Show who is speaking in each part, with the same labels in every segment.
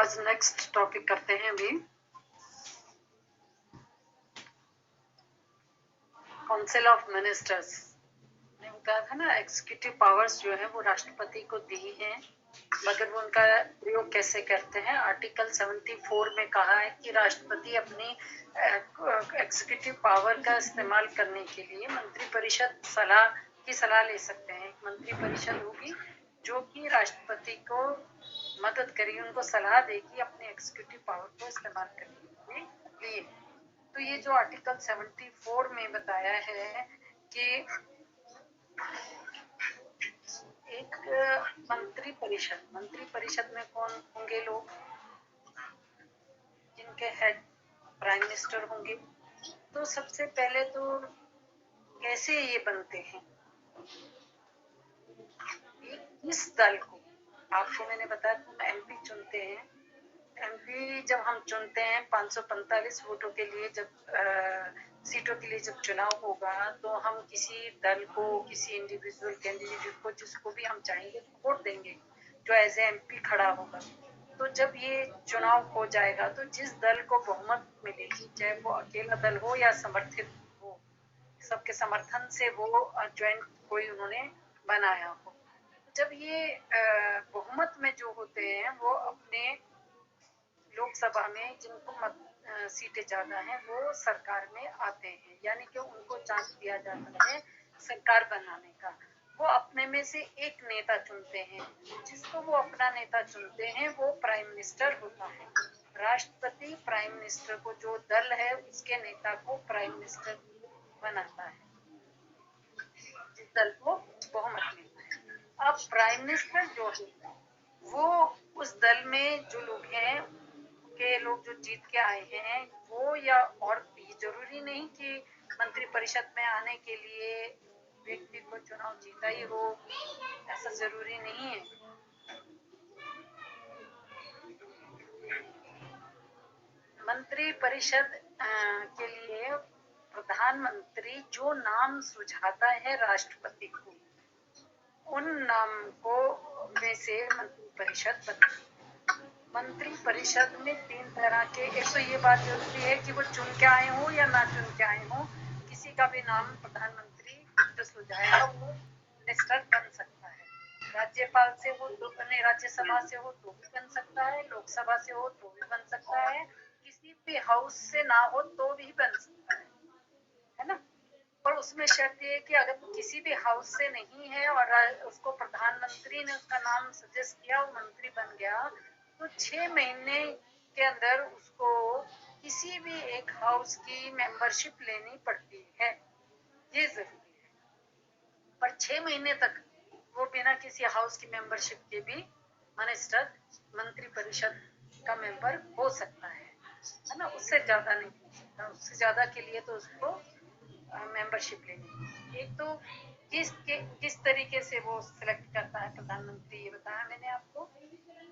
Speaker 1: आज next topic करते हैं अभी। काउंसिल ऑफ मिनिस्टर्स ने कहा था ना, एग्जीक्यूटिव पावर्स जो है वो राष्ट्रपति को दी हैं, मगर वो उनका प्रयोग कैसे करते हैं। आर्टिकल 74 में कहा है कि राष्ट्रपति अपनी एग्जीक्यूटिव पावर का इस्तेमाल करने के लिए मंत्रिपरिषद की सलाह ले सकते हैं। एक मंत्रिपरिषद होगी जो कि राष्ट्रपति को मदद करेगी, उनको सलाह देगी अपने एग्जीक्यूटिव पावर को इस्तेमाल करने के लिए। तो ये जो आर्टिकल 74 में बताया है कि एक मंत्रिपरिषद में कौन होंगे लोग, जिनके हेड प्राइम मिनिस्टर होंगे। तो सबसे पहले तो कैसे ये बनते हैं, इस दल को आपको मैंने बताया तुम एमपी चुनते हैं। एमपी जब हम चुनते हैं 545 वोटों के लिए, जब सीटों के लिए जब चुनाव होगा, तो हम किसी दल को, किसी इंडिविजुअल कैंडिडेट को, जिसको भी हम चाहेंगे वोट देंगे, जो एज एमपी खड़ा होगा। तो जब ये चुनाव हो जाएगा तो जिस दल को बहुमत मिलेगी, चाहे वो अकेला दल हो या समर्थित हो, सबके समर्थन से वो ज्वाइंट कोई उन्होंने बनाया हो, जब ये बहुमत में जो होते हैं वो अपने लोकसभा में जिनको सीटें ज्यादा हैं वो सरकार में आते हैं, यानी कि उनको चांस दिया जाता है सरकार बनाने का। वो अपने में से एक नेता चुनते हैं, जिसको वो अपना नेता चुनते हैं वो प्राइम मिनिस्टर होता है। राष्ट्रपति प्राइम मिनिस्टर को, जो दल है उसके नेता को प्राइम मिनिस्टर बनाता है, जिस दल को बहुमत मिलता है। अब प्राइम मिनिस्टर जो है वो उस दल में जो लोग हैं के लोग जो जीत के आए हैं वो, या और भी जरूरी नहीं कि मंत्रिपरिषद में आने के लिए व्यक्ति को चुनाव जीता ही हो, ऐसा जरूरी नहीं है। मंत्रिपरिषद के लिए प्रधानमंत्री जो नाम सुझाता है राष्ट्रपति को, उन नाम को में से मंत्रिपरिषद बनती है। मंत्रिपरिषद में 3 तरह के, एक तो ये बात जरूरी है कि वो चुन के आए हो या ना चुन के आए हो, किसी का भी नाम प्रधानमंत्री जो सुझाएगा वो मिनिस्टर बन सकता है। राज्यपाल से हो तो बने, राज्यसभा से हो तो भी बन सकता है, लोकसभा से हो तो भी बन सकता है, किसी भी हाउस से ना हो तो भी बन सकता है ना। पर उसमें शर्त ये है कि अगर किसी भी हाउस से नहीं है और उसको प्रधानमंत्री ने उसका नाम सजेस्ट किया, वो मंत्री बन गया, तो 6 महीने के अंदर उसको किसी भी एक हाउस की मेंबरशिप लेनी पड़ती है, ये जरूरी है। पर 6 महीने तक वो बिना किसी हाउस की मेंबरशिप के भी मिनिस्टर मंत्रिपरिषद का मेंबर हो सकता है ना, उससे ज्यादा नहीं हो सकता। उससे ज्यादा के लिए तो उसको मेंबरशिप लेनी। एक तो किस तरीके से वो सिलेक्ट करता है प्रधानमंत्री, ये बताया मैंने आपको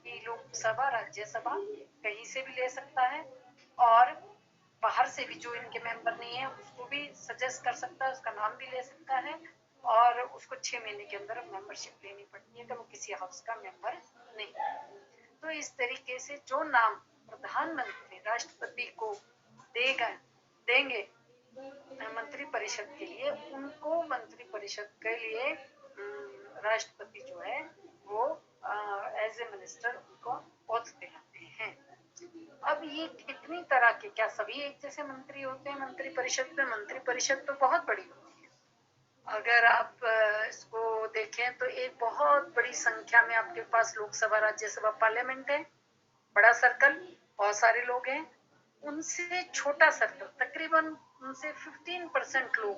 Speaker 1: कि लोकसभा, राज्यसभा कहीं से भी ले सकता है, और बाहर से भी जो इनके मेंबर नहीं है उसको भी सजेस्ट कर सकता है, उसका नाम भी ले सकता है, और उसको 6 महीने के अंदर मेंबरशिप लेनी पड़ती है, तो वो किसी हाउस का मेंबर नहीं। तो इस तरीके से जो नाम प्रधानमंत्री राष्ट्रपति को देंगे मंत्रिपरिषद के लिए, उनको मंत्रिपरिषद के लिए राष्ट्रपति जो है वो एज ए मिनिस्टर उनको पद दिलाते हैं। अब ये कितनी तरह के, क्या सभी एक जैसे मंत्री होते हैं मंत्रिपरिषद में? मंत्रिपरिषद तो बहुत बड़ी होती है। अगर आप इसको देखें तो एक बहुत बड़ी संख्या में आपके पास लोकसभा, राज्यसभा, पार्लियामेंट है, बड़ा सर्कल, बहुत सारे लोग हैं। उनसे छोटा सर्कल, तकरीबन उनसे 15% लोग,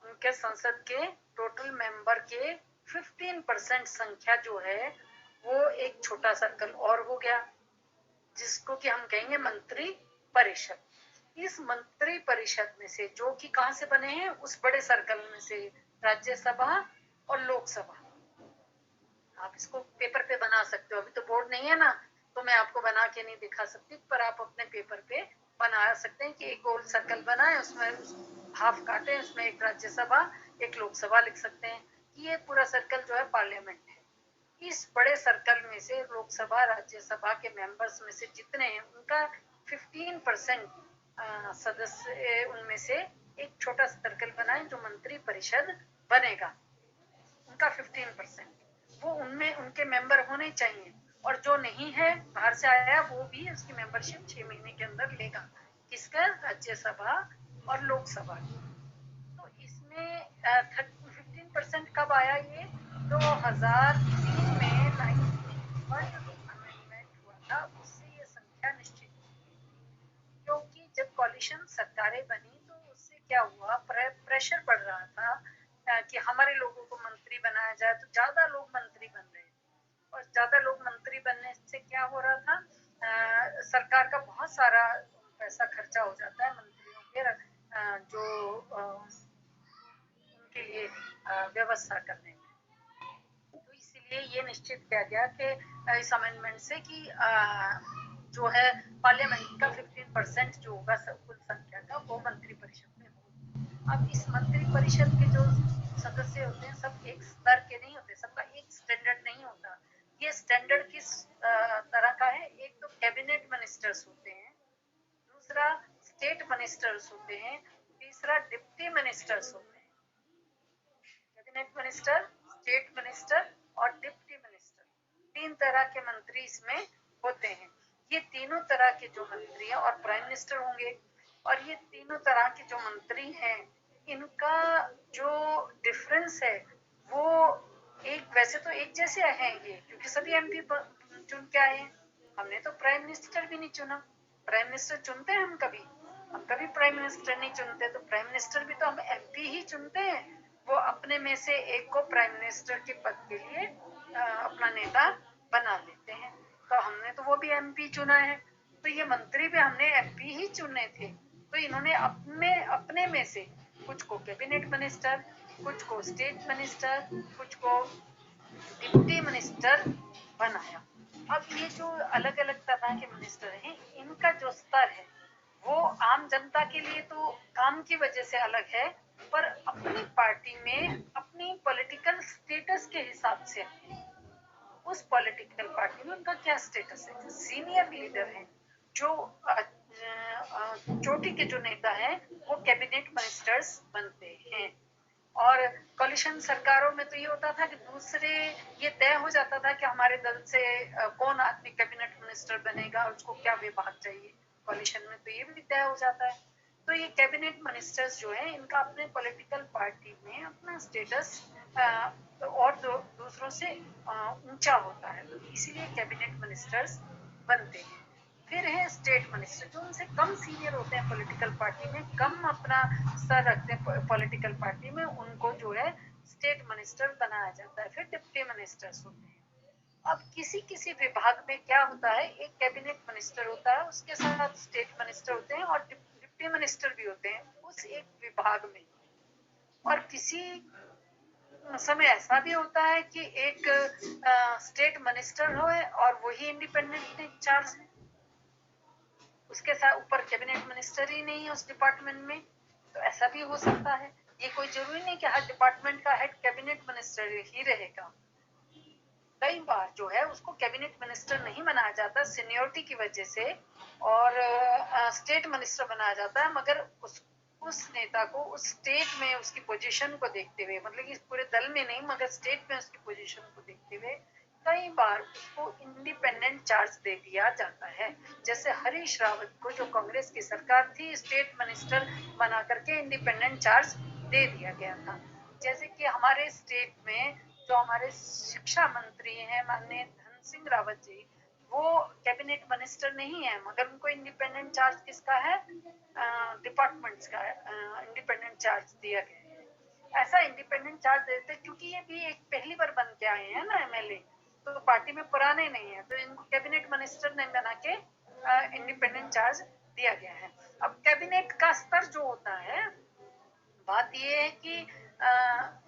Speaker 1: उनके संसद के टोटल मेंबर के 15% संख्या जो है वो एक छोटा सर्कल और हो गया, जिसको कि हम कहेंगे मंत्री परिषद। इस मंत्री परिषद में से, जो कि कहां से बने हैं, उस बड़े सर्कल में से राज्यसभा और लोकसभा। आप इसको पेपर पे बना सकते हो, अभी तो बोर्ड नहीं है ना, तो मैं आपको बना के नहीं दिखा सकती, पर आप अपने पेपर पे बना सकते हैं कि एक गोल सर्कल बना है, उसमें हाफ काटे, उसमें एक राज्यसभा एक लोकसभा लिख सकते हैं कि ये पूरा सर्कल जो है पार्लियामेंट है। इस बड़े सर्कल में से लोकसभा राज्यसभा के मेंबर्स में से जितने हैं उनका 15% सदस्य उनमें से एक छोटा सर्कल बनाए जो मंत्री परिषद बनेगा, उनका 15% वो उनमें उनके मेंबर होने चाहिए। और जो नहीं है बाहर से आया वो भी उसकी मेंबरशिप 6 महीने के अंदर लेगा, किसका, राज्यसभा और लोकसभा। तो इसमें 15% कब आया, ये 2003 में 91 अमेंडमेंट हुआ था, उससे ये संख्या निश्चित की गई थी। क्योंकि जब कॉलिशन सरकारें बनी तो उससे क्या हुआ, प्रेशर पड़ रहा था कि हमारे लोगों को मंत्री बनाया जाए, तो ज्यादा लोग मंत्री बन रहे थे। और ज्यादा लोग मंत्री बनने से क्या हो रहा था, सरकार का बहुत सारा पैसा खर्चा हो जाता है मंत्रियों के जो उनके लिए व्यवस्था करने में। तो इसीलिए ये निश्चित किया गया कि इस अमेंडमेंट से कि जो है पार्लियामेंट का 15% जो होगा कुल संख्या का वो मंत्री परिषद में होगा। अब इस मंत्री परिषद के जो सदस्य होते हैं सब एक स्तर के नहीं होते, सबका एक स्टैंडर्ड नहीं होता। ये स्टैंडर्ड किस तरह का है, एक तो कैबिनेट मिनिस्टर्स होते हैं, दूसरा स्टेट मिनिस्टर्स होते हैं, तीसरा डिप्टी मिनिस्टर्स होते हैं। कैबिनेट मिनिस्टर, स्टेट मिनिस्टर और डिप्टी मिनिस्टर, 3 तरह के मंत्री इसमें होते हैं। ये तीनों तरह के जो मंत्री हैं और प्राइम मिनिस्टर होंगे, और ये तीनों तरह के जो मंत्री हैं इनका जो डिफरेंस है वो एक, वैसे तो एक जैसे हैं ये क्योंकि सभी एमपी चुन के आए हैं। हमने तो प्राइम मिनिस्टर भी नहीं चुना, प्राइम मिनिस्टर चुनते हैं हम कभी प्राइम मिनिस्टर नहीं चुनते, तो प्राइम मिनिस्टर भी तो हम एमपी ही चुनते हैं। वो अपने में से एक को प्राइम मिनिस्टर के पद के लिए अपना नेता बना लेते हैं। तो हमने तो वो भी एमपी चुना है, तो ये मंत्री भी हमने एमपी ही चुने थे। तो इन्होंने अपने में से कुछ को कैबिनेट मिनिस्टर, कुछ को स्टेट मिनिस्टर, कुछ को डिप्टी मिनिस्टर बनाया। अब ये जो अलग अलग तरह के मिनिस्टर हैं इनका जो स्तर है वो आम जनता के लिए तो काम की वजह से अलग है, पर अपनी पार्टी में अपनी पॉलिटिकल स्टेटस के हिसाब से उस पॉलिटिकल पार्टी में उनका क्या स्टेटस है। सीनियर लीडर हैं, जो चोटी के जो नेता हैं वो कैबिनेट मिनिस्टर्स बनते हैं। और कोलिशन सरकारों में तो ये होता था कि दूसरे, ये तय हो जाता था कि हमारे दल से कौन आदमी कैबिनेट मिनिस्टर बनेगा, उसको क्या विभाग चाहिए। कोलिशन में तो ये भी तय हो जाता है। तो ये कैबिनेट मिनिस्टर्स जो है इनका अपने पॉलिटिकल पार्टी में अपना स्टेटस और दूसरों से ऊंचा होता है, तो इसीलिए कैबिनेट मिनिस्टर्स बनते हैं। फिर है स्टेट मिनिस्टर, जो उनसे कम सीनियर होते हैं पॉलिटिकल पार्टी में, कम अपना स्तर रखते हैं पॉलिटिकल पार्टी में, उनको जो है स्टेट मिनिस्टर बनाया जाता है। फिर डिप्टी मिनिस्टर्स होते हैं। अब किसी किसी विभाग में क्या होता है, एक कैबिनेट मिनिस्टर होता है, उसके साथ स्टेट मिनिस्टर होते हैं और डिप्टी मिनिस्टर भी होते हैं उस एक विभाग में। और किसी समय ऐसा भी होता है कि एक स्टेट मिनिस्टर हो और वही इंडिपेंडेंट इंचार्ज है, उसके साथ ऊपर कैबिनेट मिनिस्टर ही नहीं है उस डिपार्टमेंट में, तो ऐसा भी हो सकता है। ये कोई जरूरी नहीं कि हर डिपार्टमेंट का हेड कैबिनेट मिनिस्टर ही रहेगा। कई बार जो है उसको कैबिनेट मिनिस्टर नहीं बनाया जाता सीनियोरिटी की वजह से, और स्टेट मिनिस्टर बनाया जाता है, मगर उस नेता को उस स्टेट में उसकी पोजीशन को देखते हुए, मतलब कि पूरे दल में नहीं मगर स्टेट में उसकी पोजीशन को देखते हुए कई बार उसको इंडिपेंडेंट चार्ज दे दिया जाता है। जैसे हरीश रावत को जो कांग्रेस की सरकार थी स्टेट मिनिस्टर बना करके इंडिपेंडेंट चार्ज दे दिया गया था। जैसे कि हमारे स्टेट में जो हमारे शिक्षा मंत्री हैं माननीय धन सिंह रावत जी, वो कैबिनेट मिनिस्टर नहीं है मगर उनको इंडिपेंडेंट चार्ज किसका है, डिपार्टमेंट्स का इंडिपेंडेंट चार्ज दिया गया है। ऐसा इंडिपेंडेंट चार्ज देते क्योंकि ये भी एक पहली बार बन के आए हैं ना एमएलए, तो पार्टी में पुराने नहीं है, तो इनको कैबिनेट मिनिस्टर नहीं बना के इंडिपेंडेंट चार्ज दिया गया है। अब कैबिनेट का स्तर जो होता है, बात ये है कि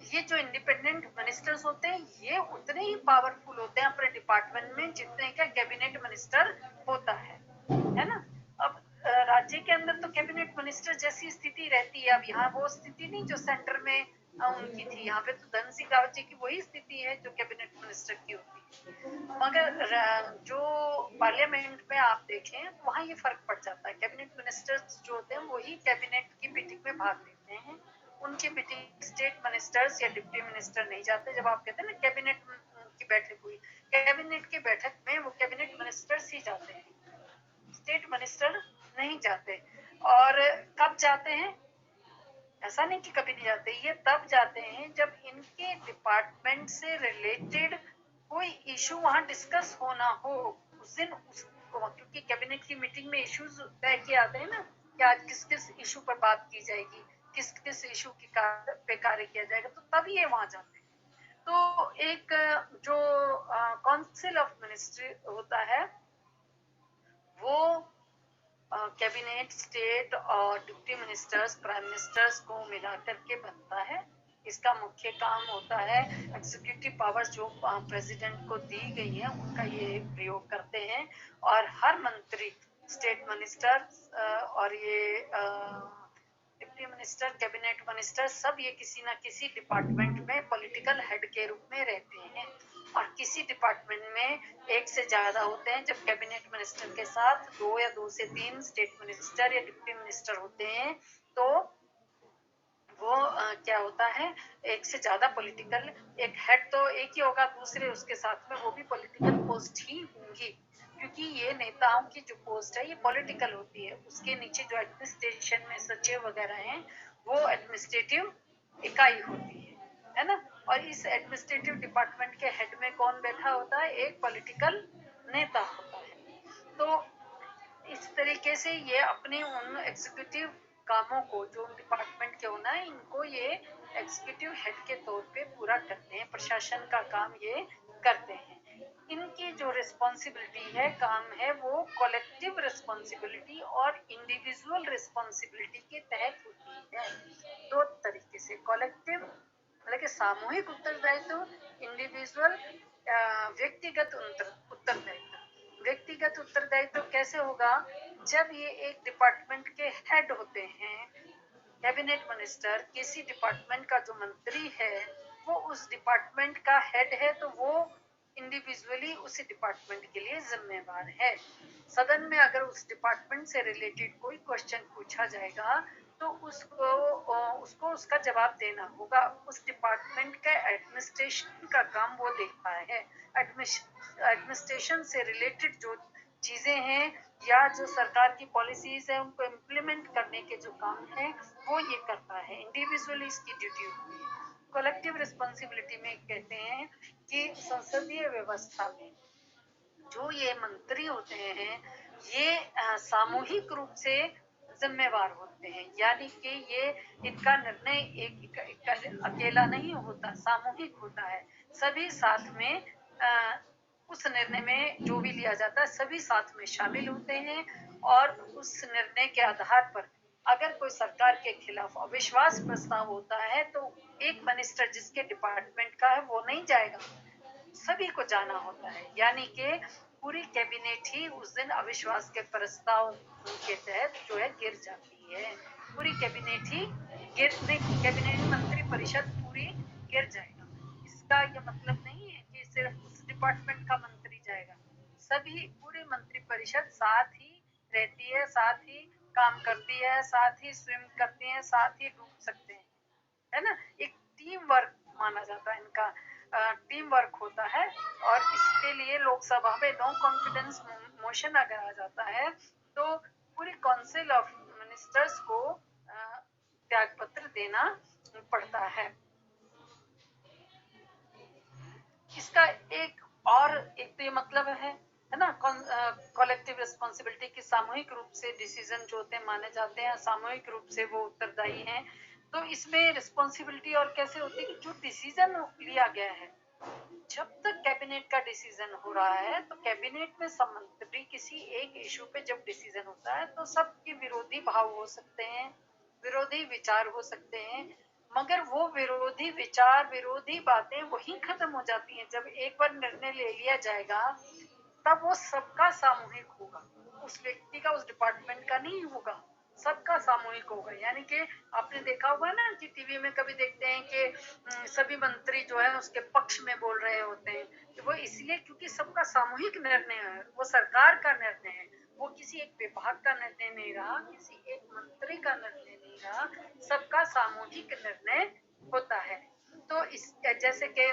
Speaker 1: ये जो इंडिपेंडेंट मिनिस्टर्स होते हैं ये उतने ही पावरफुल होते हैं अपने डिपार्टमेंट में जितने का कैबिनेट मिनिस्टर होता है ना। अब राज्य के अंदर तो कैबिनेट मिनिस्टर जैसी स्थिति रहती है, अब यहाँ वो स्थिति नहीं जो सेंटर में उनकी थी, यहाँ पे तो धन सिंह रावत जी की वही स्थिति है जो कैबिनेट मिनिस्टर की होती है। मगर जो पार्लियामेंट में आप देखें तो वहाँ ये फर्क पड़ जाता है। कैबिनेट मिनिस्टर्स जो होते हैं वही कैबिनेट की मीटिंग में भाग लेते हैं। उनकी मीटिंग स्टेट मिनिस्टर्स या डिप्टी मिनिस्टर नहीं जाते। जब आप कहते हैं ना कैबिनेट की बैठक हुई, कैबिनेट की बैठक में वो कैबिनेट मिनिस्टर्स ही जाते हैं, स्टेट मिनिस्टर नहीं जाते। और कब जाते हैं? ऐसा नहीं कि कभी नहीं जाते, ये तब जाते हैं जब इनके डिपार्टमेंट से रिलेटेड कोई इशू वहां डिस्कस होना हो। उस दिन क्योंकि कैबिनेट की मीटिंग में इश्यूज तय किए आते हैं ना कि आज किस किस इशू पर बात की जाएगी, किस किस इशू की पे कार्य किया जाएगा, तो तब ये वहां जाते हैं। तो एक जो काउंसिल ऑफ मिनिस्ट्री होता है वो कैबिनेट, स्टेट और डिप्टी मिनिस्टर्स, प्राइम मिनिस्टर्स को मिलाकर के बनता है। इसका मुख्य काम होता है एग्जीक्यूटिव पावर्स जो प्रेसिडेंट को दी गई है उनका ये प्रयोग करते हैं। और हर मंत्री, स्टेट मिनिस्टर और ये डिप्टी मिनिस्टर, कैबिनेट मिनिस्टर, सब ये किसी ना किसी डिपार्टमेंट में पॉलिटिकल हेड के रूप में रहते हैं। और किसी डिपार्टमेंट में एक से ज्यादा होते हैं। जब कैबिनेट मिनिस्टर के साथ 2 या 2 से 3 स्टेट मिनिस्टर या डिप्टी मिनिस्टर होते हैं तो वो क्या होता है, एक से ज्यादा पॉलिटिकल, एक हेड तो एक ही होगा, दूसरे उसके साथ में वो भी पॉलिटिकल पोस्ट ही होंगी। क्योंकि ये नेताओं की जो पोस्ट है ये पॉलिटिकल होती है। उसके नीचे जो एडमिनिस्ट्रेशन में सचिव वगैरह हैं वो एडमिनिस्ट्रेटिव इकाई होती है ना। और इस एडमिनिस्ट्रेटिव डिपार्टमेंट के हेड में कौन बैठा होता है? एक पॉलिटिकल नेता होता है। तो इस तरीके से ये अपने उन एग्जीक्यूटिव कामों को, जो डिपार्टमेंट के होना है, इनको ये एग्जीक्यूटिव हेड के तौर पे पूरा करते हैं, प्रशासन का काम ये करते हैं। इनकी जो रिस्पॉन्सिबिलिटी है, काम है, वो कलेक्टिव रिस्पॉन्सिबिलिटी और इंडिविजुअल रिस्पॉन्सिबिलिटी के तहत होती है। दो तरीके से, कलेक्टिव मतलब कि सामूहिक उत्तरदायित्व, इंडिविजुअल व्यक्तिगत उत्तरदायित्व। व्यक्तिगत उत्तरदायित्व कैसे होगा? जब ये एक डिपार्टमेंट के हेड होते हैं, कैबिनेट मिनिस्टर किसी डिपार्टमेंट का जो मंत्री है वो उस डिपार्टमेंट का हेड है, तो वो इंडिविजुअली उस डिपार्टमेंट के लिए जिम्मेवार है। सदन में अगर उस डिपार्टमेंट से रिलेटेड कोई क्वेश्चन पूछा जाएगा तो उसको उसका जवाब देना होगा। उस डिपार्टमेंट का एडमिनिस्ट्रेशन का काम वो देखता है। एडमिनिस्ट्रेशन से रिलेटेड जो चीजें हैं या जो सरकार की पॉलिसीज है उनको इम्प्लीमेंट करने के जो काम है वो ये करता है। इंडिविजुअली इसकी ड्यूटी होती है। कलेक्टिव रिस्पॉन्सिबिलिटी में कहते हैं कि संसदीय व्यवस्था में जो ये मंत्री होते हैं ये सामूहिक रूप से जिम्मेवार होते हैं। यानी कि ये इनका निर्णय एक अकेला नहीं होता, सामूहिक होता है। सभी साथ में उस निर्णय में जो भी लिया जाता है सभी साथ में शामिल होते हैं। और उस निर्णय के आधार पर अगर कोई सरकार के खिलाफ अविश्वास प्रस्ताव होता है तो एक मिनिस्टर जिसके डिपार्टमेंट का है वो नहीं जाएगा, सभी को जाना होता है। यानी कि पूरी कैबिनेट ही उस दिन अविश्वास के प्रस्ताव के तहत जो है गिर जाती है। पूरी कैबिनेट ही गिरने, कैबिनेट मंत्री परिषद पूरी गिर जाएगा। इसका ये मतलब नहीं है कि सिर्फ उस डिपार्टमेंट का मंत्री जाएगा, सभी पूरी मंत्री परिषद साथ ही रहती है, साथ ही काम करती है, साथ ही स्विम करती है, साथ ही डूब सकते हैं, है ना। एक टीम वर्क माना जाता है इनका, टीम वर्क होता है। और इसके लिए लोकसभा में नो कॉन्फिडेंस मोशन अगर आ जाता है तो पूरी काउंसिल ऑफ मिनिस्टर्स को त्याग पत्र देना पड़ता है। इसका एक तो ये मतलब है ना, कलेक्टिव रिस्पॉन्सिबिलिटी की सामूहिक रूप से डिसीजन जो होते हैं माने जाते हैं, सामूहिक रूप से वो उत्तरदायी हैं। तो इसमें रिस्पॉन्सिबिलिटी और कैसे होती है कि जो डिसीजन लिया गया है, जब तक कैबिनेट का डिसीजन हो रहा है तो कैबिनेट में सब मंत्री किसी एक इशू पे जब डिसीजन होता है तो सबके विरोधी भाव हो सकते हैं, विरोधी विचार हो सकते हैं। मगर वो विरोधी विचार, विरोधी बातें वही खत्म हो जाती हैं जब एक बार निर्णय ले लिया जाएगा। तब वो सबका सामूहिक होगा, उस व्यक्ति का, उस डिपार्टमेंट का नहीं होगा, सबका सामूहिक होगा। यानी कि आपने देखा होगा ना कि टीवी में कभी देखते हैं कि सभी मंत्री जो है उसके पक्ष में बोल रहे होते हैं, तो वो इसलिए क्योंकि सबका सामूहिक निर्णय है, वो सरकार का निर्णय है, वो किसी एक विभाग का निर्णय नहीं रहा, किसी एक मंत्री का निर्णय नहीं रहा, सबका सामूहिक निर्णय होता है। तो इस जैसे कि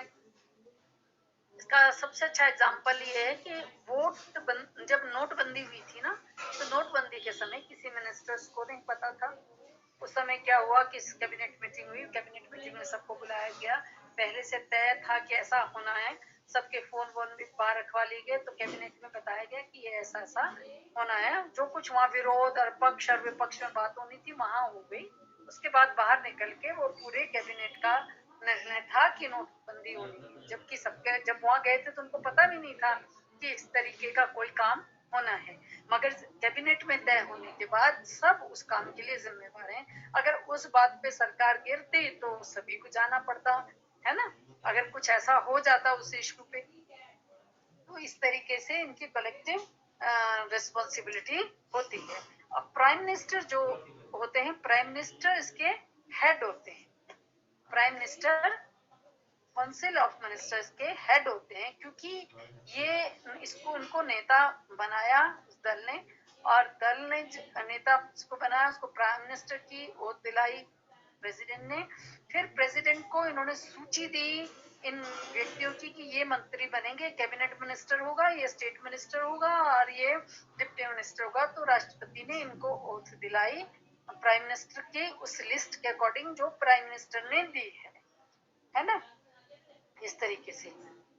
Speaker 1: इसका सबसे अच्छा एग्जाम्पल ये है कि जब नोटबंदी हुई थी ना, तो नोटबंदी के समय किसी मिनिस्टर्स को नहीं पता था। उस समय क्या हुआ कि कैबिनेट मीटिंग हुई, कैबिनेट मीटिंग में सबको बुलाया गया, पहले से तय था कि ऐसा होना है, सबके फोन वोन भी बाहर रखवा लिए गए, तो कैबिनेट में बताया गया कि ये ऐसा ऐसा होना है। जो कुछ वहाँ विरोध और पक्ष और विपक्ष में बात होनी थी वहां हो गई। उसके बाद बाहर निकल के वो पूरे कैबिनेट का निर्णय था कि नोटबंदी होनी है, जबकि सबके जब वहां गए थे तो उनको पता भी नहीं था कि इस तरीके का कोई काम होना है। मगर कैबिनेट में तय होने के बाद सब उस काम के लिए जिम्मेवार हैं। अगर उस बात पे सरकार गिरती तो सभी को जाना पड़ता है ना, अगर कुछ ऐसा हो जाता उस इशू पे। तो इस तरीके से इनकी कलेक्टिव रिस्पॉन्सिबिलिटी होती है। अब प्राइम मिनिस्टर जो होते हैं, प्राइम मिनिस्टर इसके हेड होते हैं। Prime minister council of ministers के हेड होते हैं, क्योंकि ये इसको उनको नेता बनाया उस दल ने, और दल ने नेता उसको बनाया, उसको प्राइम मिनिस्टर की ओथ दिलाई प्रेसिडेंट ने। फिर प्रेसिडेंट को इन्होंने सूची दी इन व्यक्तियों की कि ये मंत्री बनेंगे, कैबिनेट मिनिस्टर होगा, ये स्टेट मिनिस्टर होगा और ये डिप्टी मिनिस्टर होगा। तो राष्ट्रपति ने इनको ओथ दिलाई प्राइम मिनिस्टर की उस लिस्ट के अकॉर्डिंग जो प्राइम मिनिस्टर ने दी है ना, इस तरीके से।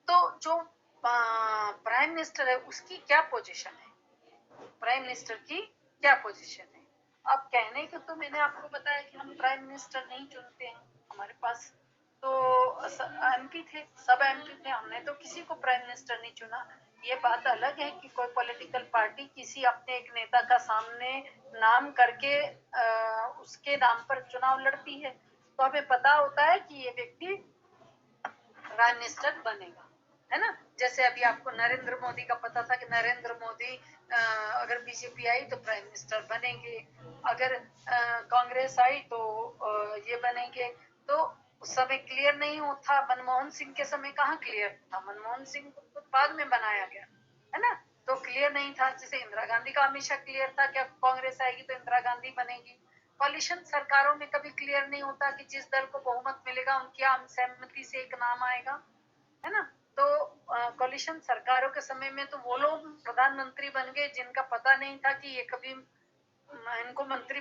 Speaker 1: तो जो प्राइम मिनिस्टर है उसकी क्या पोजीशन है, प्राइम मिनिस्टर की क्या पोजीशन है। अब कहने को तो मैंने आपको बताया कि हम प्राइम मिनिस्टर नहीं चुनते हैं, हमारे पास तो एमपी थे, सब एमपी थे, हमने तो किसी को प्राइम मिनिस्टर नहीं चुना। ये बात अलग है कि कोई पॉलिटिकल पार्टी किसी अपने एक नेता का सामने नाम करके उसके नाम पर चुनाव लड़ती है, तो हमें पता होता है कि ये व्यक्ति प्राइम मिनिस्टर बनेगा, है ना। जैसे अभी आपको नरेंद्र मोदी का पता था कि नरेंद्र मोदी अगर बीजेपी आई तो प्राइम मिनिस्टर बनेंगे, अगर कांग्रेस आई तो ये बनेंगे। तो उस समय क्लियर नहीं था, मनमोहन सिंह के समय कहाँ क्लियर था, मनमोहन सिंह तो बाद में बनाया गया, है ना, तो क्लियर नहीं था। जैसे इंदिरा गांधी का हमेशा क्लियर था कि कांग्रेस आएगी तो इंदिरा गांधी बनेगी। कॉलिशन सरकारों में कभी क्लियर नहीं होता कि जिस दल को बहुमत मिलेगा उनकी आम सहमति से एक नाम आएगा, है ना। तो कॉलिशन सरकारों के समय में तो वो लोग प्रधानमंत्री बन गए जिनका पता नहीं था कि ये कभी इनको मंत्री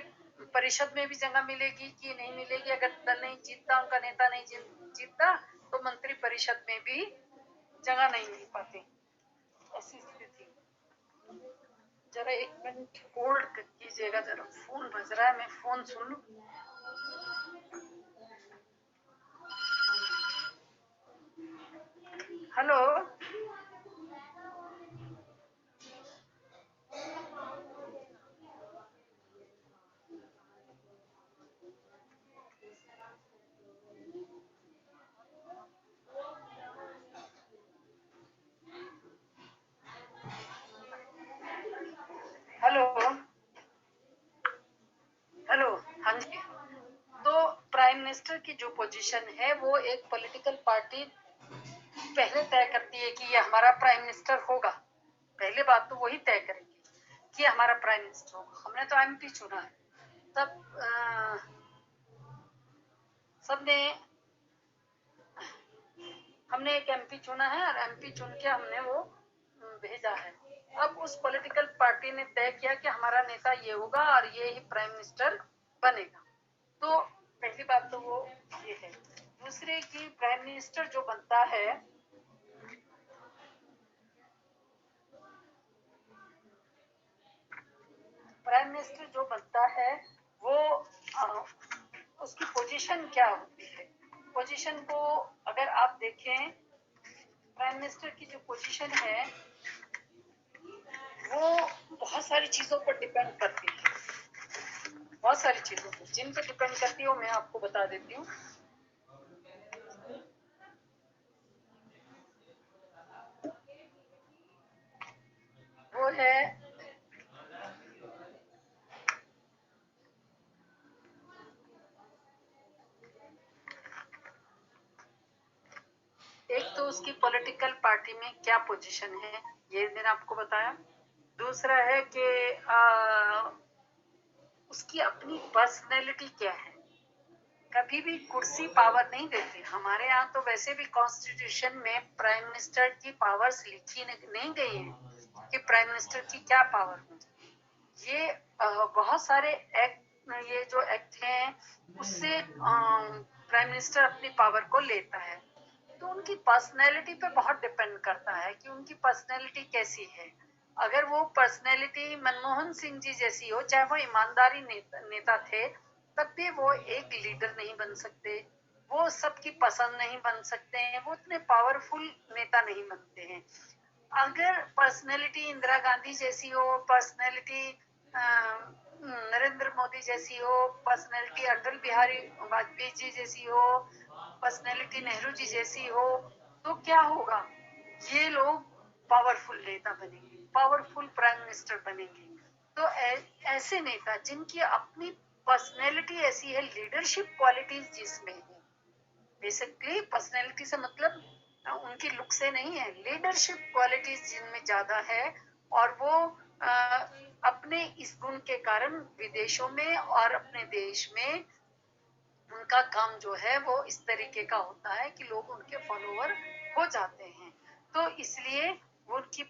Speaker 1: परिषद में भी जगह मिलेगी कि नहीं मिलेगी। अगर दल नहीं जीतता, उनका नेता नहीं जीतता, तो मंत्री परिषद में भी जगह नहीं मिल पाती, ऐसी स्थिति। जरा एक मिनट होल्ड कीजिएगा, जरा फोन बज रहा है, मैं फोन सुन लूं। हेलो, हेलो, हेलो, हाँ जी। तो प्राइम मिनिस्टर की जो पोजीशन है वो एक पॉलिटिकल पार्टी पहले तय करती है कि ये हमारा प्राइम मिनिस्टर होगा। पहले बात तो वही तय करेगी कि हमारा प्राइम मिनिस्टर होगा। हमने तो एमपी चुना है, तब सबने हमने एक एमपी चुना है और एमपी चुन के हमने वो भेजा है। अब उस पॉलिटिकल पार्टी ने तय किया कि हमारा नेता ये होगा और ये ही प्राइम मिनिस्टर बनेगा। तो पहली बात तो वो ये है। दूसरे की प्राइम मिनिस्टर जो बनता है, प्राइम मिनिस्टर जो बनता है वो उसकी पोजीशन क्या होती है। पोजीशन को अगर आप देखें, प्राइम मिनिस्टर की जो पोजीशन है वो बहुत सारी चीजों पर डिपेंड करती है, बहुत सारी चीजों पर जिन पर डिपेंड करती है वो मैं आपको बता देती हूँ। वो है उसकी पॉलिटिकल पार्टी में क्या पोजीशन है, ये मैंने आपको बताया। दूसरा है कि उसकी अपनी पर्सनैलिटी क्या है। कभी भी कुर्सी पावर नहीं देती। हमारे यहाँ तो वैसे भी कॉन्स्टिट्यूशन में प्राइम मिनिस्टर की पावर्स लिखी नहीं गई है कि प्राइम मिनिस्टर की क्या पावर हो। ये बहुत सारे एक्ट, ये जो एक्ट हैं उससे प्राइम मिनिस्टर अपनी पावर को लेता है। तो उनकी पर्सनैलिटी पे बहुत डिपेंड करता है कि उनकी पर्सनैलिटी कैसी है। अगर वो पर्सनैलिटी मनमोहन सिंह जी जैसी हो, चाहे वो ईमानदारी नेता थे, तब भी वो एक लीडर नहीं बन सकते, वो सबकी पसंद नहीं बन सकते हैं, वो उतने पावरफुल नेता नहीं बनते हैं। अगर पर्सनैलिटी इंदिरा गांधी जैसी हो, पर्सनैलिटी नरेंद्र मोदी जैसी हो, पर्सनैलिटी अटल बिहारी वाजपेयी जी जैसी हो, पर्सनैलिटी नेहरू जी जैसी हो, तो क्या होगा? ये लोग पावरफुल नेता बनेंगे, पावरफुल प्राइम मिनिस्टर बनेंगे। तो ऐसे नेता जिनकी अपनी पर्सनैलिटी ऐसी है, लीडरशिप क्वालिटीज जिसमें है, बेसिकली पर्सनैलिटी से मतलब उनकी लुक से नहीं है, लीडरशिप क्वालिटीज जिनमें ज्यादा है, और वो अपने इस गुण के कारण विदेशों में और अपने देश में उनका काम जो है वो इस तरीके का होता है कि लोग उनके फॉलोअर हो जाते हैं। तो इसलिए उनकी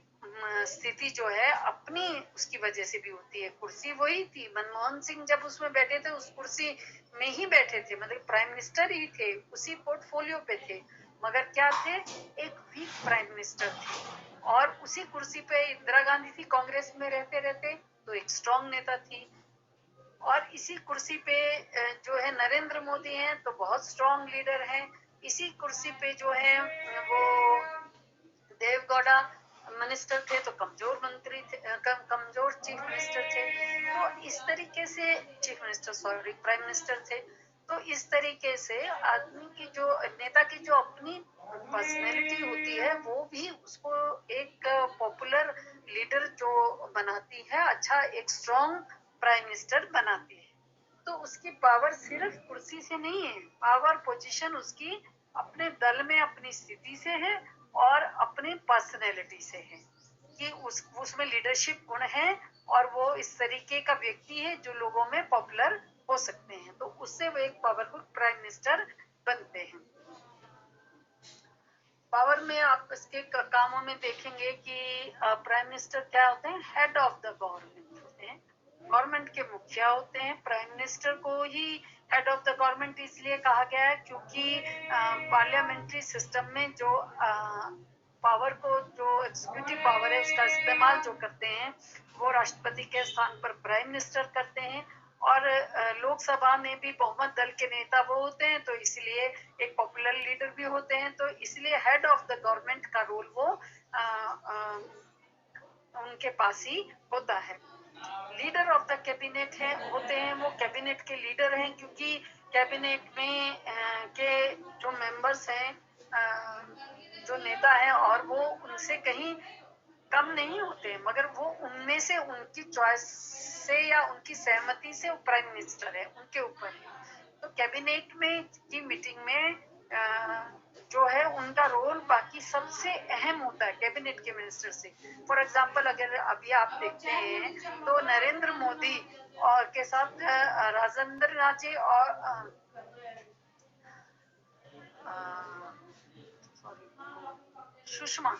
Speaker 1: स्थिति जो है अपनी उसकी वजह से भी होती है। कुर्सी वही थी, मनमोहन सिंह जब उसमें बैठे थे उस कुर्सी में ही बैठे थे, मतलब प्राइम मिनिस्टर ही थे, उसी पोर्टफोलियो पे थे, मगर क्या थे, एक वीक प्राइम मिनिस्टर थे। और उसी कुर्सी पे इंदिरा गांधी थी, कांग्रेस में रहते रहते, तो एक स्ट्रॉन्ग नेता थी। और इसी कुर्सी पे जो है नरेंद्र मोदी हैं तो बहुत स्ट्रॉन्ग लीडर हैं। इसी कुर्सी पे जो है वो देवगौड़ा मिनिस्टर थे तो कमजोर मंत्री थे, कमजोर चीफ मिनिस्टर थे। तो इस तरीके से chief minister, sorry, prime minister थे। तो इस तरीके से आदमी की जो नेता की जो अपनी पर्सनैलिटी होती है वो भी उसको एक पॉपुलर लीडर जो बनाती है, अच्छा एक स्ट्रॉन्ग प्राइम मिनिस्टर बनाती है। तो उसकी पावर सिर्फ कुर्सी से नहीं है, पावर पोजीशन उसकी अपने दल में अपनी स्थिति से है और अपनी पर्सनैलिटी से है कि उसमें लीडरशिप गुण है और वो इस तरीके का व्यक्ति है जो लोगों में पॉपुलर हो सकते हैं, तो उससे वो एक पावरफुल प्राइम मिनिस्टर बनते हैं। पावर में आप इसके कामों में देखेंगे कि प्राइम मिनिस्टर क्या होते हैं, हेड ऑफ द गवर्नमेंट होते हैं, गवर्नमेंट के मुखिया होते हैं। प्राइम मिनिस्टर को ही हेड ऑफ द गवर्नमेंट इसलिए कहा गया है क्योंकि पार्लियामेंट्री सिस्टम में जो पावर को, जो एग्जीक्यूटिव पावर है उसका इस्तेमाल जो करते हैं वो राष्ट्रपति के स्थान पर प्राइम मिनिस्टर करते हैं। और लोकसभा में भी बहुमत दल के नेता वो होते हैं, तो इसलिए एक पॉपुलर लीडर भी होते हैं, तो इसलिए हेड ऑफ द गवर्नमेंट का रोल वो उनके पास ही होता है। लीडर ऑफ द कैबिनेट है होते हैं, वो कैबिनेट के लीडर हैं क्योंकि कैबिनेट में के जो मेंबर्स हैं, जो नेता हैं, और वो उनसे कहीं कम नहीं होते, मगर वो उनमें से उनकी चॉइस से या उनकी सहमति से वो प्राइम मिनिस्टर है, उनके ऊपर है। तो कैबिनेट में की मीटिंग में जो है उनका रोल बाकी सबसे अहम होता है कैबिनेट के मिनिस्टर से। फॉर एग्जांपल अगर अभी आप देखते हैं तो नरेंद्र मोदी और के साथ राजेंद्र राजे और सुषमा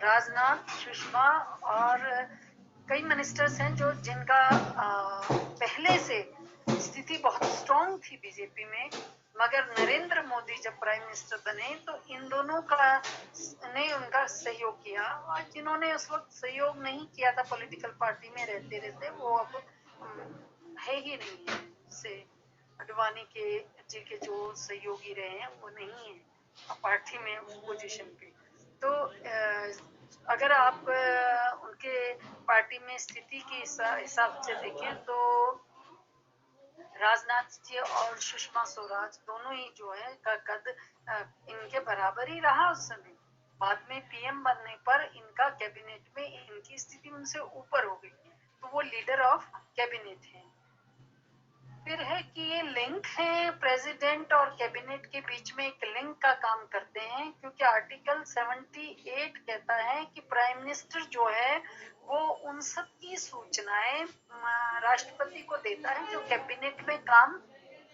Speaker 1: राजनाथ, सुषमा और कई मिनिस्टर्स हैं जो जिनका पहले से स्थिति बहुत स्ट्रॉन्ग थी बीजेपी में, मगर नरेंद्र मोदी जब प्राइम मिनिस्टर बने तो इन दोनों का ने उनका सहयोग किया, और जिन्होंने उस वक्त सहयोग नहीं किया था पॉलिटिकल पार्टी में रहते रहते, वो अब है ही नहीं है। से अडवाणी के जी के जो सहयोगी रहे हैं वो नहीं है पार्टी में उस पोजीशन पे। तो अगर आप उनके पार्टी में स्थिति के हिसाब से देखें तो राजनाथ जी और सुषमा स्वराज दोनों ही जो है का कद इनके बराबर ही रहा उस समय। बाद में पीएम बनने पर इनका कैबिनेट में इनकी स्थिति उनसे ऊपर हो गई, तो वो लीडर ऑफ कैबिनेट है। फिर है कि ये लिंक है प्रेसिडेंट और कैबिनेट के बीच में, एक लिंक का काम करते हैं, क्योंकि आर्टिकल 78 कहता है कि प्राइम मिनिस्टर जो है वो उन सब की सूचनाएं राष्ट्रपति को देता है जो कैबिनेट में काम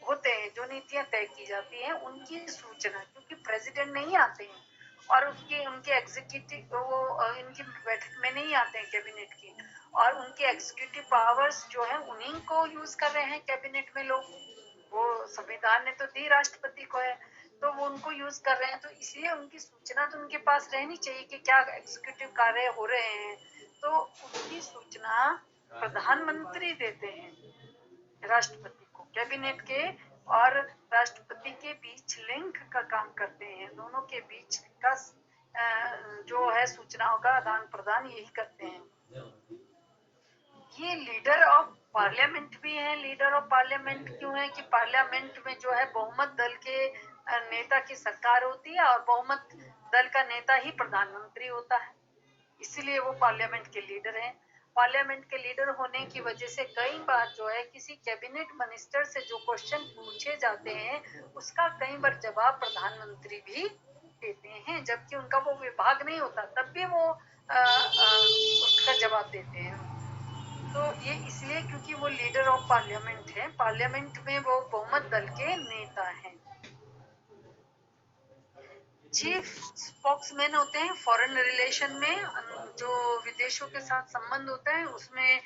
Speaker 1: होते हैं, जो नीतियां तय की जाती हैं उनकी सूचना, क्योंकि प्रेसिडेंट नहीं आते हैं और उनके एग्जीक्यूटिव वो इनकी बैठक में नहीं आते हैं कैबिनेट की, और उनके एग्जीक्यूटिव पावर्स जो है उन्हीं को यूज कर रहे हैं कैबिनेट में लोग, वो संविधान ने तो दी राष्ट्रपति को है, तो वो उनको यूज कर रहे हैं, तो इसलिए उनकी सूचना तो उनके पास रहनी चाहिए कि क्या एग्जीक्यूटिव कार्य हो रहे हैं, तो उनकी सूचना प्रधानमंत्री देते हैं राष्ट्रपति को, कैबिनेट के और राष्ट्रपति के बीच लिंक का काम करते हैं, दोनों के बीच का जो है सूचनाओं का आदान प्रदान यही करते हैं। ये लीडर ऑफ पार्लियामेंट भी है। लीडर ऑफ पार्लियामेंट क्यों है कि पार्लियामेंट में जो है बहुमत दल के नेता की सरकार होती है और बहुमत दल का नेता ही प्रधानमंत्री होता है, इसीलिए वो पार्लियामेंट के लीडर हैं। पार्लियामेंट के लीडर होने की वजह से कई बार जो है किसी कैबिनेट मिनिस्टर से जो क्वेश्चन पूछे जाते हैं उसका कई बार जवाब प्रधानमंत्री भी देते हैं, जबकि उनका वो विभाग नहीं होता, तब भी वो उसका जवाब देते हैं। तो ये इसलिए क्योंकि वो लीडर ऑफ पार्लियामेंट है, पार्लियामेंट में वो बहुमत दल के नेता हैं। चीफ स्पोक्समैन होते हैं फॉरेन रिलेशन में, जो विदेशों के साथ संबंध होता है उसमें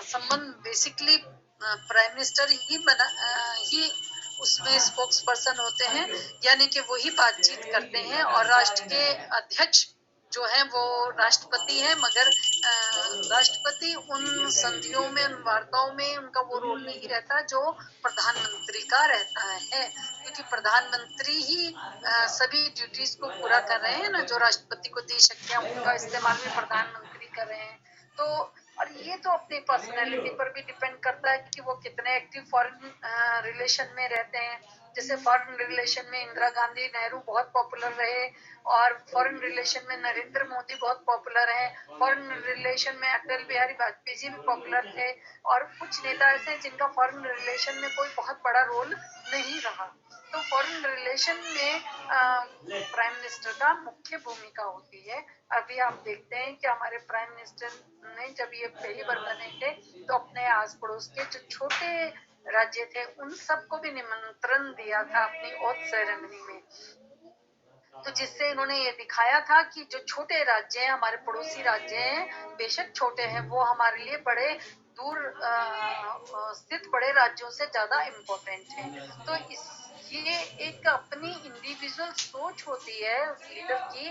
Speaker 1: संबंध बेसिकली प्राइम मिनिस्टर ही उसमें स्पोक्स पर्सन होते हैं, यानी कि वही बातचीत करते हैं, और राष्ट्र के अध्यक्ष जो है वो राष्ट्रपति है, मगर राष्ट्रपति उन संधियों में, उन वार्ताओं में उनका वो रोल नहीं रहता जो प्रधानमंत्री का रहता है, क्योंकि प्रधानमंत्री ही सभी ड्यूटीज को पूरा कर रहे हैं ना, जो राष्ट्रपति को दी शक्तियां उनका इस्तेमाल भी प्रधानमंत्री कर रहे हैं। तो और ये तो अपनी पर्सनैलिटी पर भी डिपेंड करता है कि वो कितने एक्टिव फॉरेन रिलेशन में रहते हैं। जैसे फॉरेन रिलेशन में इंदिरा गांधी, नेहरू बहुत पॉपुलर रहे, और फॉरेन रिलेशन में नरेंद्र मोदी बहुत पॉपुलर हैं, फॉरेन रिलेशन में अटल बिहारी वाजपेयी जी भी पॉपुलर थे, और कुछ नेता ऐसे हैं जिनका फॉरेन रिलेशन में कोई बहुत बड़ा रोल नहीं रहा। तो फॉरेन रिलेशन में प्राइम मिनिस्टर का मुख्य भूमिका होती है। अभी आप देखते हैं कि हमारे प्राइम मिनिस्टर ने जब ये पहली बार बने थे तो अपने आस पड़ोस के जो छोटे राज्य थे उन सबको भी निमंत्रण दिया था अपनी ओथ सेरेमनी में, तो जिससे इन्होंने ये दिखाया था कि जो छोटे राज्य हैं, हमारे पड़ोसी राज्य हैं, बेशक छोटे हैं, वो हमारे लिए बड़े दूर स्थित बड़े राज्यों से ज्यादा इम्पोर्टेंट है। तो ये एक अपनी इंडिविजुअल सोच होती है उस लीडर की,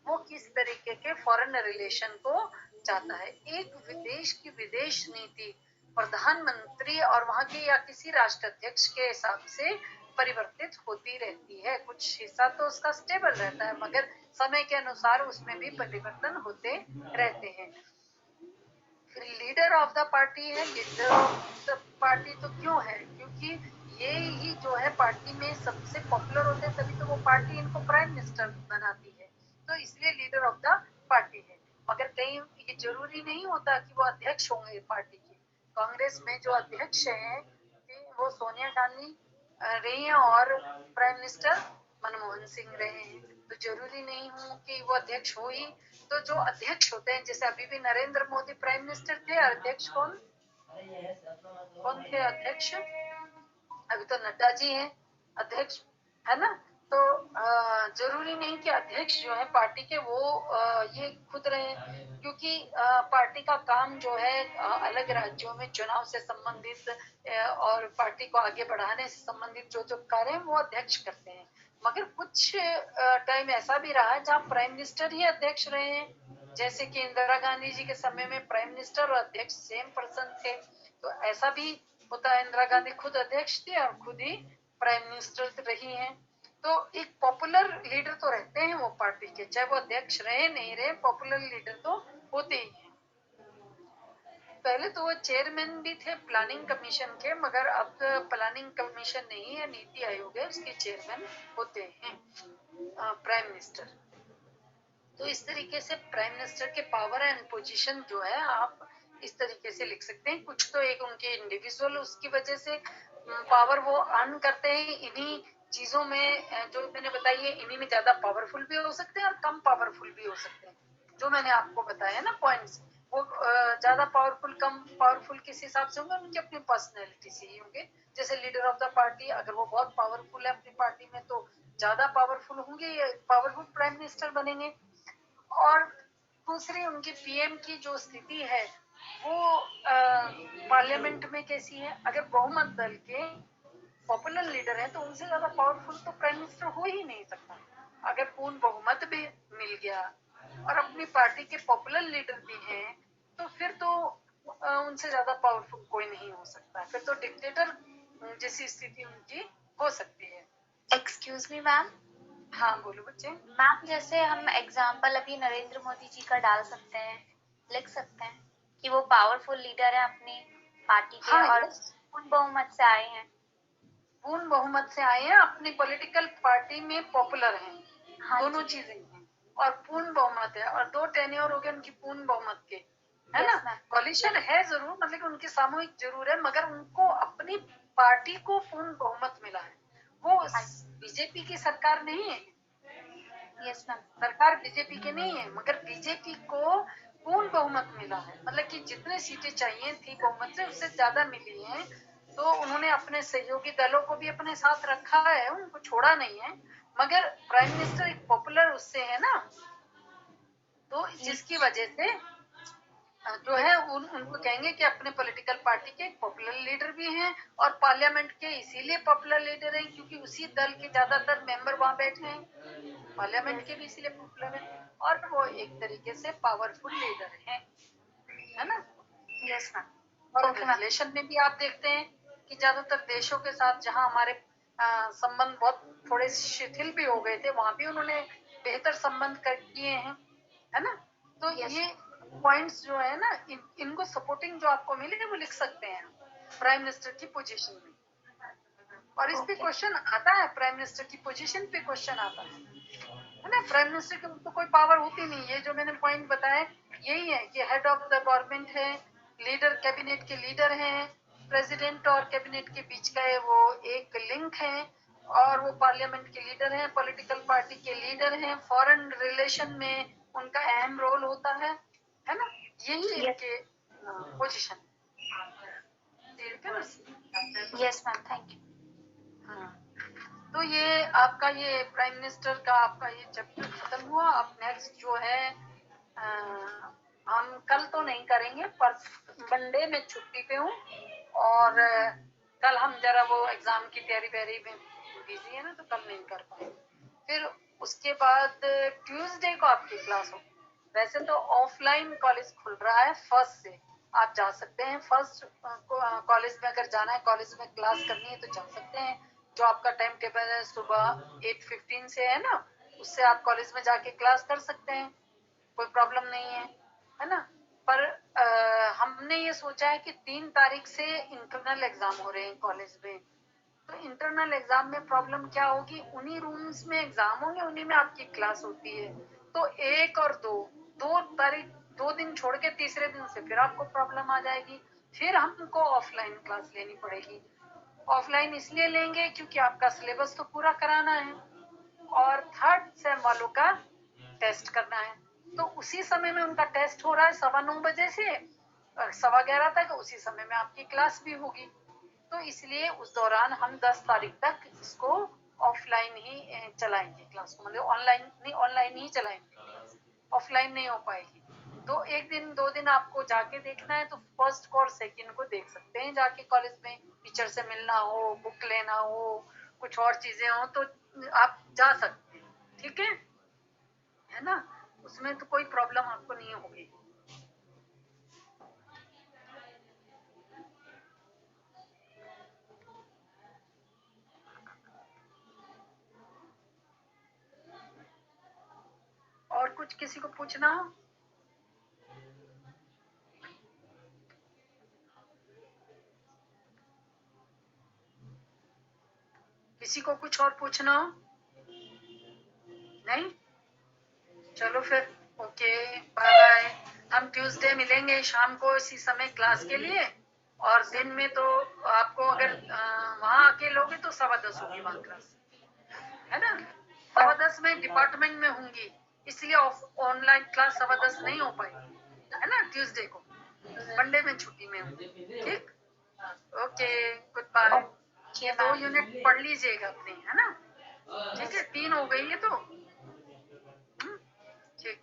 Speaker 1: वो किस तरीके के फॉरेन रिलेशन को चाहता है। एक विदेश की विदेश नीति प्रधानमंत्री और वहां के या किसी राष्ट्राध्यक्ष के हिसाब से परिवर्तित होती रहती है, कुछ हिस्सा तो उसका स्टेबल रहता है, मगर समय के अनुसार उसमें भी परिवर्तन होते रहते हैं। फिर लीडर ऑफ द पार्टी है। लीडर ऑफ द पार्टी तो क्यों है, क्योंकि ये ही जो है पार्टी में सबसे पॉपुलर होते हैं, तभी तो वो पार्टी इनको प्राइम मिनिस्टर बनाती है, तो इसलिए लीडर ऑफ द पार्टी है। मगर कहीं ये जरूरी नहीं होता कि वो अध्यक्ष होंगे पार्टी के। कांग्रेस में जो अध्यक्ष हैं वो सोनिया गांधी रही हैं और प्राइम मिनिस्टर मनमोहन सिंह रहे हैं, तो जरूरी नहीं हो कि वो अध्यक्ष हो ही। तो जो अध्यक्ष होते हैं, जैसे अभी भी नरेंद्र मोदी प्राइम मिनिस्टर थे, अध्यक्ष कौन कौन थे अध्यक्ष, अभी तो नड्डा जी हैं अध्यक्ष, है ना। तो जरूरी नहीं कि अध्यक्ष जो है पार्टी के वो ये खुद रहे, क्योंकि पार्टी का काम जो है अलग राज्यों में चुनाव से संबंधित और पार्टी को आगे बढ़ाने से संबंधित जो जो कार्य है वो अध्यक्ष करते हैं। मगर कुछ टाइम ऐसा भी रहा है जहाँ प्राइम मिनिस्टर ही अध्यक्ष रहे हैं, जैसे कि इंदिरा गांधी जी के समय में प्राइम मिनिस्टर और अध्यक्ष सेम पर्सन थे। तो ऐसा भी होता है, इंदिरा गांधी खुद अध्यक्ष थी और खुद ही प्राइम मिनिस्टर रही हैं। तो एक पॉपुलर लीडर तो रहते हैं वो पार्टी के, चाहे वो अध्यक्ष रहे नहीं रहे, पॉपुलर लीडर तो होते ही हैं। पहले तो वो चेयरमैन भी थे प्लानिंग कमीशन के, मगर अब प्लानिंग कमीशन नहीं है, नीति आयोग है, उसके चेयरमैन होते हैं प्राइम मिनिस्टर। तो इस तरीके से प्राइम मिनिस्टर के पावर एंड पोजीशन जो है आप इस तरीके से लिख सकते हैं। कुछ तो एक उनके इंडिविजुअल उसकी वजह से पावर वो अर्न करते हैं इन्हीं चीजों में, जो मैंने बताई है, इन्हीं में ज्यादा पावरफुल भी हो सकते हैं और कम पावरफुल भी हो सकते हैं। जो मैंने आपको बताया ना पॉइंट्स, वो ज्यादा पावरफुल कम पावरफुल किस हिसाब से होंगे, उनकी अपनी पर्सनैलिटी से ही होंगे। जैसे लीडर ऑफ द पार्टी अगर वो बहुत पावरफुल है अपनी पार्टी में तो ज्यादा पावरफुल होंगे, पावरफुल प्राइम मिनिस्टर बनेंगे। और दूसरी उनकी पीएम की जो स्थिति है वो पार्लियामेंट में कैसी है। अगर बहुमत दल के पॉपुलर लीडर है तो उनसे ज्यादा पावरफुल तो प्राइम मिनिस्टर हो ही नहीं सकता। अगर पूर्ण बहुमत भी मिल गया और अपनी पार्टी के पॉपुलर लीडर भी हैं तो फिर तो उनसे ज्यादा पावरफुल कोई नहीं हो सकता। फिर तो डिक्टेटर जैसी स्थिति उनकी हो सकती है।
Speaker 2: Excuse me ma'am.
Speaker 1: हाँ बोलो बच्चे।
Speaker 2: मैम जैसे हम एग्जाम्पल अभी नरेंद्र मोदी जी का डाल सकते हैं, लिख सकते हैं कि वो पावरफुल लीडर है अपनी पार्टी के,
Speaker 1: हाँ,
Speaker 2: और पूर्ण बहुमत से आए हैं।
Speaker 1: पूर्ण बहुमत से आए हैं, अपनी पॉलिटिकल पार्टी में पॉपुलर हैं।
Speaker 2: हाँ
Speaker 1: दोनों
Speaker 2: जी।
Speaker 1: चीजें हैं। और पूर्ण बहुमत है और 2 टेन्योर हो गए उनकी पूर्ण बहुमत के, है
Speaker 2: Yes,
Speaker 1: ना।
Speaker 2: ma'am.
Speaker 1: कोलिशन है जरूर, मतलब कि उनकी सामूहिक जरूर है, मगर उनको अपनी पार्टी को पूर्ण बहुमत मिला है। वो बीजेपी की सरकार नहीं है।
Speaker 2: Yes, ma'am.
Speaker 1: सरकार बीजेपी की नहीं है, मगर बीजेपी को पूर्ण बहुमत मिला है। मतलब कि जितने सीटें चाहिए थी बहुमत से उससे ज्यादा मिली हैं। तो उन्होंने अपने सहयोगी दलों को भी अपने साथ रखा है, उनको छोड़ा नहीं है। मगर प्राइम मिनिस्टर एक पॉपुलर उससे है ना, तो जिसकी वजह से जो है उनको कहेंगे कि अपने पॉलिटिकल पार्टी के पॉपुलर लीडर भी हैं और पार्लियामेंट के इसीलिए पॉपुलर लीडर हैं क्योंकि उसी दल के ज्यादातर मेंबर वहां बैठे हैं। पार्लियामेंट के भी इसीलिए पॉपुलर है और वो एक तरीके से पावरफुल लीडर हैं, है ना।
Speaker 2: Yes, ma'am.
Speaker 1: और
Speaker 2: Okay, ma'am.
Speaker 1: रिलेशन में भी आप देखते हैं कि ज्यादातर देशों के साथ जहां हमारे संबंध बहुत थोड़े शिथिल भी हो गए थे वहां भी उन्होंने बेहतर संबंध कर किए हैं, है ना। तो
Speaker 2: Yes.
Speaker 1: ये पॉइंट्स जो है ना इनको सपोर्टिंग जो आपको मिले वो लिख सकते हैं प्राइम मिनिस्टर की पोजीशन में। और इस पे
Speaker 2: Okay.
Speaker 1: क्वेश्चन आता है, प्राइम मिनिस्टर की पोजीशन पे क्वेश्चन आता है ना। प्राइम मिनिस्टर की तो कोई पावर होती नहीं। ये जो मैंने पॉइंट बताया यही है कि हेड ऑफ द गवर्नमेंट है, लीडर कैबिनेट के लीडर हैं, प्रेसिडेंट और कैबिनेट के बीच का है वो एक लिंक है, और वो पार्लियामेंट के लीडर हैं, पॉलिटिकल पार्टी के लीडर हैं, फॉरेन रिलेशन में उनका अहम रोल होता है ना। यही इनके position.
Speaker 2: Yes, ma'am. Thank you.
Speaker 1: हाँ, तो ये आपका ये प्राइम मिनिस्टर का आपका ये चैप्टर खत्म हुआ। अब नेक्स्ट जो है हम कल तो नहीं करेंगे, पर मंडे में छुट्टी पे हूँ और कल हम जरा वो एग्जाम की तैयारी वैयारी में बिजी है ना, तो कल नहीं कर पाए। फिर उसके बाद ट्यूसडे को आपकी क्लास हो। वैसे तो ऑफलाइन कॉलेज खुल रहा है 1 से, आप जा सकते हैं। फर्स्ट कॉलेज में अगर जाना है, कॉलेज में क्लास करनी है तो जा सकते हैं। जो आपका टाइम टेबल है सुबह 8:15 से है ना, उससे आप कॉलेज में जाके क्लास कर सकते हैं, कोई प्रॉब्लम नहीं है ना। पर हमने ये सोचा है कि 3 तारीख से इंटरनल एग्जाम हो रहे हैं कॉलेज में। तो इंटरनल एग्जाम में प्रॉब्लम क्या होगी, उन्हीं रूम्स में एग्जाम होंगे, उन्हीं में आपकी क्लास होती है। तो 1 और 2 तारीख 2 दिन छोड़ के तीसरे दिन से फिर आपको प्रॉब्लम आ जाएगी। फिर हमको ऑफलाइन क्लास लेनी पड़ेगी। ऑफलाइन इसलिए लेंगे क्योंकि आपका सिलेबस तो पूरा कराना है और 3rd सेम वालों का टेस्ट करना है। तो उसी समय में उनका टेस्ट हो रहा है 9:15 बजे से 11:15 तक, उसी समय में आपकी क्लास भी होगी। तो इसलिए उस दौरान हम 10 तारीख तक इसको ऑफलाइन ही चलाएंगे क्लास को, मतलब ऑनलाइन ही चलाएंगे, ऑफलाइन नहीं हो पाएगी। तो 1 दिन 2 दिन आपको जाके देखना है तो फर्स्ट को और सेकंड को देख सकते हैं जाके कॉलेज में। टीचर से मिलना हो, बुक लेना हो, कुछ और चीजें हो तो आप जा सकते हैं, ठीक है ना। उसमें तो कोई प्रॉब्लम आपको नहीं होगी। और कुछ किसी को पूछना हो? किसी को कुछ और पूछना हो? नहीं? चलो फिर, ओके, बाय बाय। हम ट्यूसडे मिलेंगे शाम को इसी समय क्लास के लिए, और दिन में तो आपको अगर वहां आके लोगे तो 10:15 होगी वहां क्लास, है ना। 10:15 में डिपार्टमेंट में होंगी, इसलिए ऑनलाइन क्लास 10:15 नहीं हो पाएगी, है ना। ट्यूसडे को मंडे में छुट्टी में होगी, ठीक। Okay, goodbye. ये 2 यूनिट पढ़ लीजिएगा अपने, है ना। ठीक है, 3 हो गई है तो ठीक।